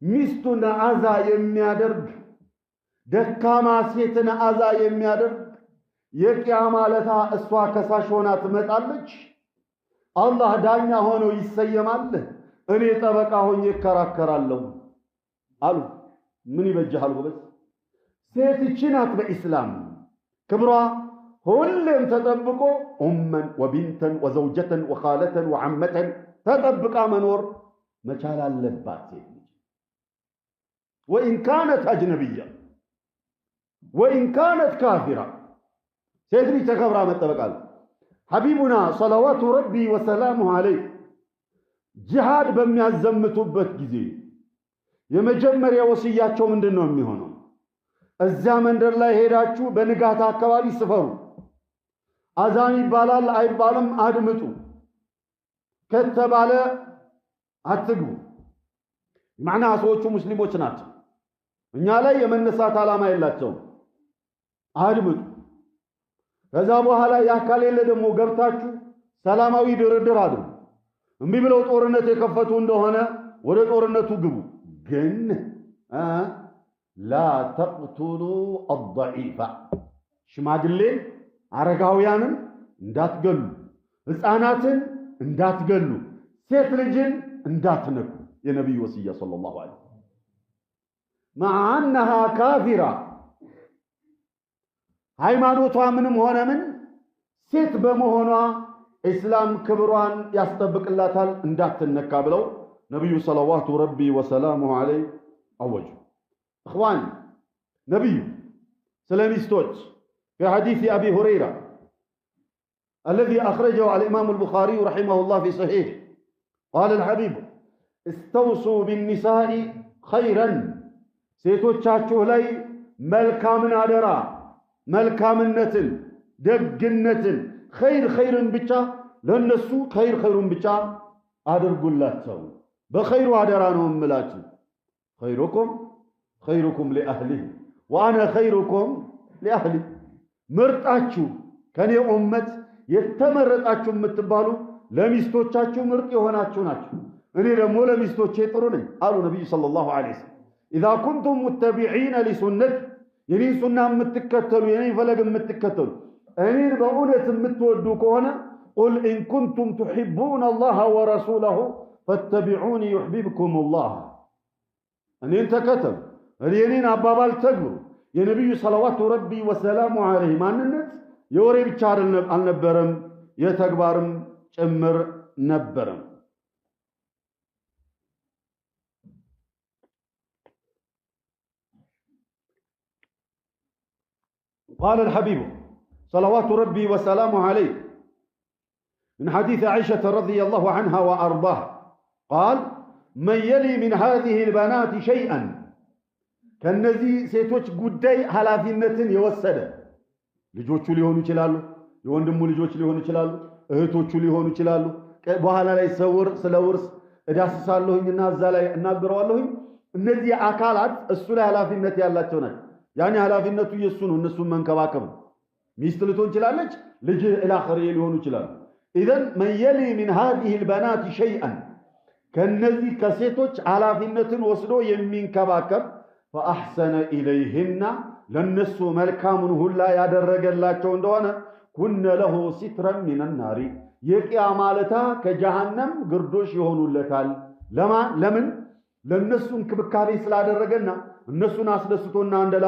ሚስቱን አዛ የሚያደርግ ደካማ ሴትን አዛ የሚያደርግ የቂያማ ለታ እሷ ከሳሽ ሆና ትመጣለች። አላህ ዳኛ ሆኖ ይሰየማል። እኔ ጠበቃ ሆኜ እከራከራለሁ አሉ። ምን ይበጃል ጎበዝ? ሴት ይህች ናት በኢስላም ክብሯ ሁሌም ተጠብቆ ኡመን ወቢንተን ወዘውጀተን ወኻለተን ወዓመተን ተጠብቃ መኖር መቻል አለባት ሴት ልጅ። ወኢን ካነት አጅነቢያ ወኢን ካነት ካፊራ ሴት ልጅ ተከብራ መጠበቅ አለ። ሐቢቡና ሰለዋቱ ረቢ ወሰላሙሁ ዐለይህ ጂሃድ በሚያዘምቱበት ጊዜ የመጀመሪያ ወስያቸው ምንድን ነው የሚሆነው? እዚያ መንደር ላይ ሄዳችሁ በንጋት አካባቢ ስፈሩ። አዛን ይባላል አይባልም አድምጡ። ከተባለ አትግቡ። ማዕና ሰዎቹ ሙስሊሞች ናቸው። እኛ ላይ የመነሳት ዓላማ የላቸውም። አድምጡ። ከዛ በኋላ ያካል የለ ደግሞ ገብታችሁ ሰላማዊ ድርድር አድርጉ። እምቢ ብለው ጦርነት የከፈቱ እንደሆነ ወደ ጦርነቱ ግቡ። ግን ላ ተቅቱሉ አضዒፋ ሽማግሌን አረጋውያንን እንዳትገሉ፣ ሕፃናትን እንዳትገሉ፣ ሴት ልጅን እንዳትነኩ የነቢዩ ወስያ ሰለላሁ ዐለይሂ ወሰለም መዓ አነሃ ካፊራ ሃይማኖቷ ምንም ሆነ ምን ሴት በመሆኗ ኢስላም ክብሯን ያስጠብቅላታል እንዳትነካ ብለው ነቢዩ ሰለዋቱ ረቢ ወሰላሙሁ ዐለይህ አወጁ። እኽዋን ነቢዩ ስለ ሚስቶች في حديث أبي هريرة الذي أخرجه الإمام البخاري رحمه الله في صحيح قال الحبيب استوصوا بالنساء خيرا سيتوچاچو لاي ملكامن አደራ መልካምነትን ደግነትን ኸይርን ብቻ ለነሱ ኸይሩን ብቻ አድርጉላቸው። በኸይሩ አደራ ነው እምላችሁ። ኸይሩኩም ለአህሊሂ ወአና ኸይሩኩም ለአህሊ ምርጣችሁ ከኔ ኡመት የተመረጣችሁ የምትባሉ ለሚስቶቻችሁ ምርጥ የሆናችሁ ናችሁ። እኔ ደግሞ ለሚስቶቼ ጥሩ ነኝ አሉ ነብዩ ሰለላሁ ዐለይሂ ወሰለም። إذا كنتم متبعين لسنتي የኔን ሱና የምትከተሉ የኔን ፈለግ የምትከተሉ እኔን በእውነት የምትወዱ ከሆነ ቁል ኢን ኩንቱም ትሒቡነ አላህ ወረሱለሁ ፈተቢዑኒ ዩሕቢብኩም አላህ። እኔን ተከተሉ፣ የኔን አባባል ተግብሩ። የነቢዩ ሰለዋቱ ረቢ ወሰላሙ ዐለይህ ማንነት የወሬ ብቻ አልነበረም፣ የተግባርም ጭምር ነበረም። قال الحبيب صلوات ربي وسلامه عليه من حديث عائشة رضي الله عنها وأرضاها قال من يلي من هذه البنات شيئا كالنزي سيتوش قدي حلافينة يوسد ልጆቹ ሊሆኑ ይችላሉ፣ የወንድሙ ልጆች ሊሆኑ ይችላሉ፣ እህቶቹ ሊሆኑ ይችላሉ። በኋላ ላይ ስለ ውርስ እዳስሳለሁኝና እዛ ላይ እናገረዋለሁኝ። እነዚህ አካላት እሱ ላይ ኃላፊነት ያላቸው ናቸው። ያኔ ኃላፊነቱ የሱ ነው፣ እነሱን መንከባከብ። ሚስት ልትሆን ይችላለች፣ ልጅ ኢላኺሪ ሊሆኑ ይችላሉ። ኢዘን መን የሊ ሚን ሃዚሂ البنات شيئا ከነዚህ ከሴቶች ኃላፊነትን ወስዶ የሚንከባከብ فأحسن إليهن ለነሱ መልካሙን ሁላ ያደረገላቸው እንደሆነ ኩነ ለሁ ሲትረን ሚን النار የቂያማ ለታ ከጀሃነም ግርዶሽ ይሆኑለታል። ለምን ለነሱ እንክብካቤ ስላደረገና እነሱን አስደስቶና እንደላ